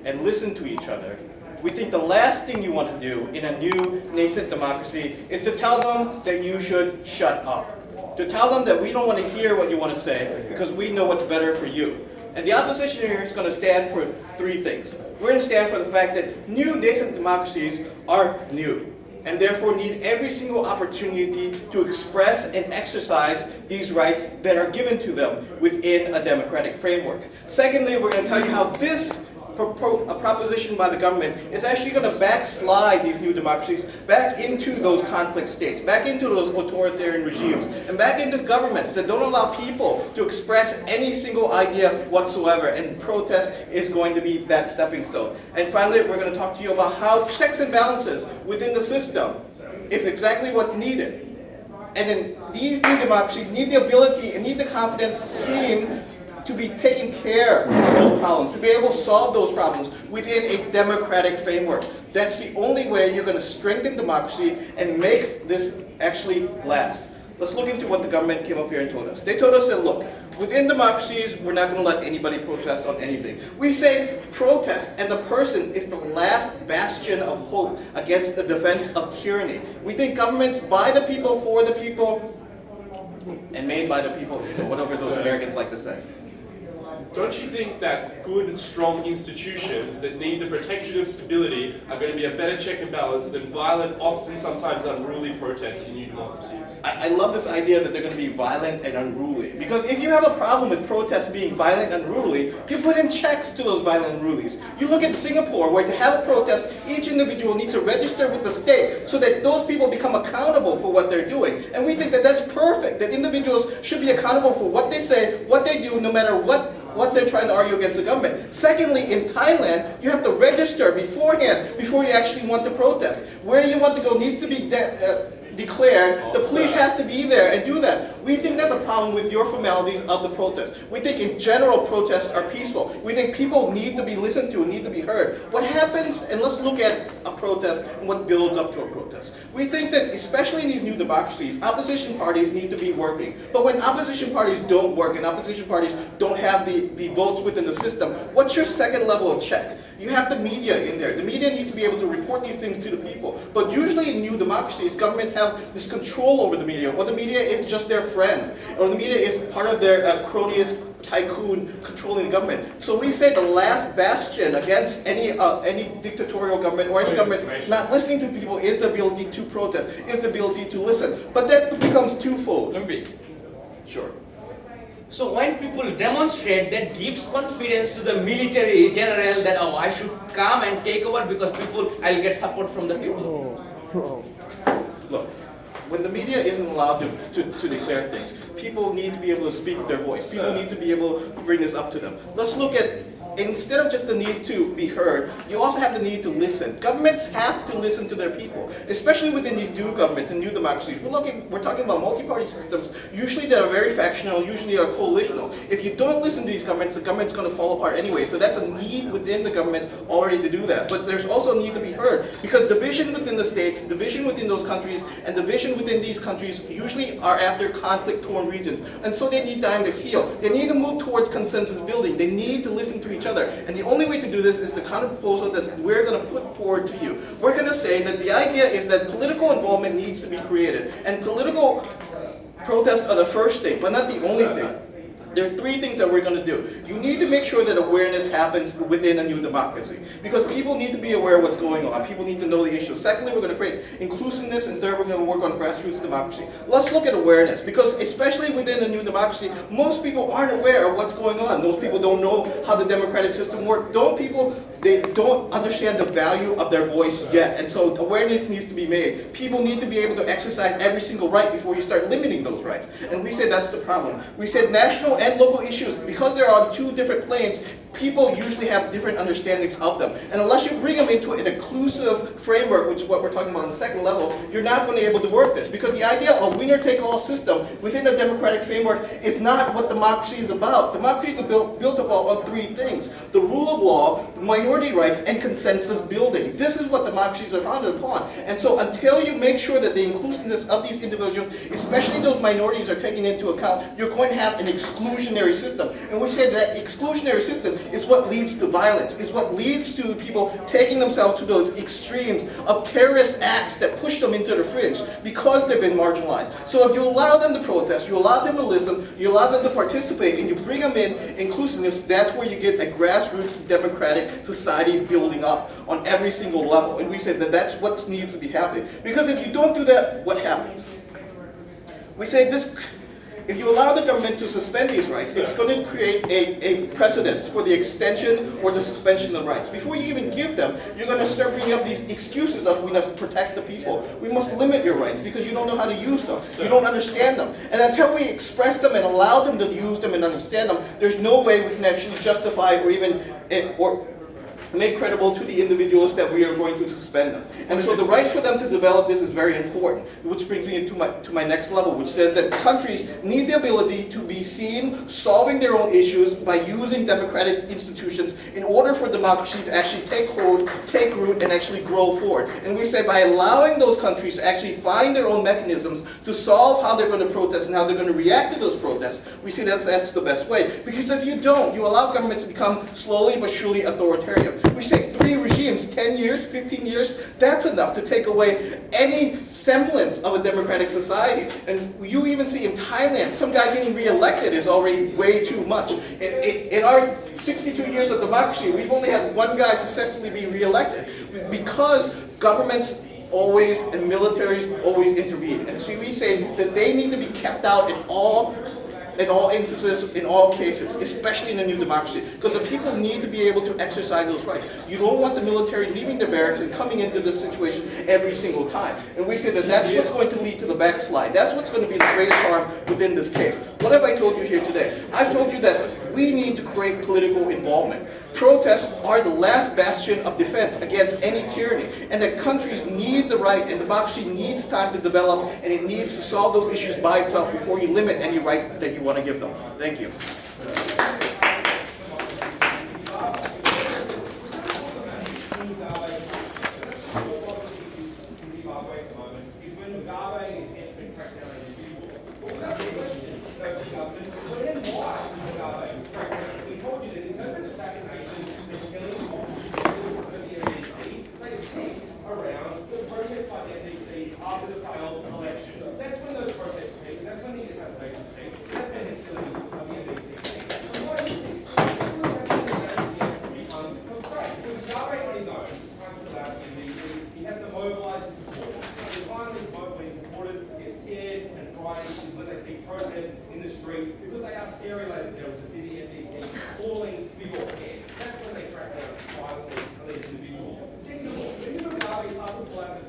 and listen to each other, we think the last thing you want to do in a new nascent democracy is to tell them that you should shut up. To tell them that we don't want to hear what you want to say because we know what's better for you. And the opposition here is going to stand for three things. We're going to stand for the fact that new nascent democracies are new, and therefore need every single opportunity to express and exercise these rights that are given to them within a democratic framework. Secondly, we're going to tell you how this proposition by the government is actually going to backslide these new democracies back into those conflict states, back into those authoritarian regimes, and back into governments that don't allow people to express any single idea whatsoever, and protest is going to be that stepping stone. And finally, we're going to talk to you about how checks and balances within the system is exactly what's needed. And then these new democracies need the ability and need the confidence seen to be taking care of those problems, to be able to solve those problems within a democratic framework. That's the only way you're going to strengthen democracy and make this actually last. Let's look into what the government came up here and told us. They told us that, look, within democracies, we're not going to let anybody protest on anything. We say protest, and the person is the last bastion of hope against the defense of tyranny. We think governments by the people, for the people, and made by the people, whatever those Americans like to say. Don't you think that good, strong institutions that need the protection of stability are going to be a better check and balance than violent, often sometimes unruly protests in new democracies? I love this idea that they're going to be violent and unruly. Because if you have a problem with protests being violent and unruly, you put in checks to those violent and unrulies. You look at Singapore, where to have a protest, each individual needs to register with the state so that those people become accountable for what they're doing. And we think that that's perfect, that individuals should be accountable for what they say, what they do, no matter what they're trying to argue against the government. Secondly, in Thailand, you have to register beforehand before you actually want to protest. Where you want to go needs to be declared. The police has to be there and do that. We think that's a problem with your formalities of the protest. We think in general protests are peaceful. We think people need to be listened to and need to be heard. What happens, and let's look at a protest and what builds up to a protest. We think that especially in these new democracies, opposition parties need to be working. But when opposition parties don't work and opposition parties don't have the votes within the system, what's your second level of check? You have the media in there. The media needs to be able to report these things to the people. But usually in new democracies, governments have this control over the media, or the media is just their friend, or the media is part of their cronyist tycoon controlling the government. So we say the last bastion against any dictatorial government or any government not listening to people is the ability to protest, is the ability to listen. But that becomes twofold. Sure. So when people demonstrate, that gives confidence to the military general that, oh, I should come and take over because I'll get support from the people. Look, when the media isn't allowed to declare things, people need to be able to speak their voice. People need to be able to bring this up to them. Let's look at, instead of just the need to be heard, you also have the need to listen. Governments have to listen to their people, especially within these new governments and new democracies. We're talking about multi-party systems, usually that are very factional, usually are coalitional. If you don't listen to these governments, the government's going to fall apart anyway. So that's a need within the government already to do that. But there's also a need to be heard, because division within the states, division within those countries, and division within these countries usually are after conflict-torn regions. And so they need time to heal. They need to move towards consensus building. They need to listen to each other. And the only way to do this is the kind of proposal that we're going to put forward to you. We're going to say that the idea is that political involvement needs to be created. And political protests are the first thing, but not the only thing. There are three things that we're going to do. You need to make sure that awareness happens within a new democracy, because people need to be aware of what's going on. People need to know the issues. Secondly, we're going to create inclusiveness, and third, we're going to work on grassroots democracy. Let's look at awareness, because especially within a new democracy, most people aren't aware of what's going on. Most people don't know how the democratic system works. They don't understand the value of their voice yet, and so awareness needs to be made. People need to be able to exercise every single right before you start limiting those rights. And we say that's the problem. We said national and local issues, because they're on two different planes, people usually have different understandings of them. And unless you bring them into an inclusive framework, which is what we're talking about on the second level, you're not going to be able to work this. Because the idea of a winner-take-all system within a democratic framework is not what democracy is about. Democracy is built upon on three things: the rule of law, the minority rights, and consensus building. This is what democracies are founded upon. And so until you make sure that the inclusiveness of these individuals, especially those minorities, are taken into account, you're going to have an exclusionary system. And we say that exclusionary system is what leads to violence, is what leads to people taking themselves to those extremes of terrorist acts that push them into the fringe because they've been marginalized. So if you allow them to protest, you allow them to listen, you allow them to participate, and you bring them in inclusiveness, that's where you get a grassroots democratic society building up on every single level. And we said that that's what needs to be happening. Because if you don't do that, what happens? We say this, if you allow the government to suspend these rights, it's going to create a precedent for the extension or the suspension of rights. Before you even give them, you're going to start bringing up these excuses of we must protect the people. We must limit your rights because you don't know how to use them. You don't understand them. And until we express them and allow them to use them and understand them, there's no way we can actually justify or even make credible to the individuals that we are going to suspend them. And so the right for them to develop this is very important, which brings me to my next level, which says that countries need the ability to be seen solving their own issues by using democratic institutions in order for democracy to actually take hold, take root, and actually grow forward. And we say by allowing those countries to actually find their own mechanisms to solve how they're going to protest and how they're going to react to those protests, we see that that's the best way. Because if you don't, you allow governments to become slowly but surely authoritarian. We say 3 regimes, 10 years, 15 years, that's enough to take away any semblance of a democratic society. And you even see in Thailand, some guy getting re-elected is already way too much. In our 62 years of democracy, we've only had one guy successfully be re-elected because governments always and militaries always intervene. And so we say that they need to be kept out in all instances, in all cases, especially in a new democracy, because the people need to be able to exercise those rights. You don't want the military leaving their barracks and coming into this situation every single time. And we say that that's what's going to lead to the backslide. That's what's going to be the greatest harm within this case. What have I told you here today? I've told you that we need to create political involvement. Protests are the last bastion of defense against any tyranny, and that countries need the right, and democracy needs time to develop, and it needs to solve those issues by itself before you limit any right that you want to give them. Thank you. Because they are scary like the city NDC, calling people head. That's when they crack down violently on these individuals. Second of all, when Mugabe started to pull out the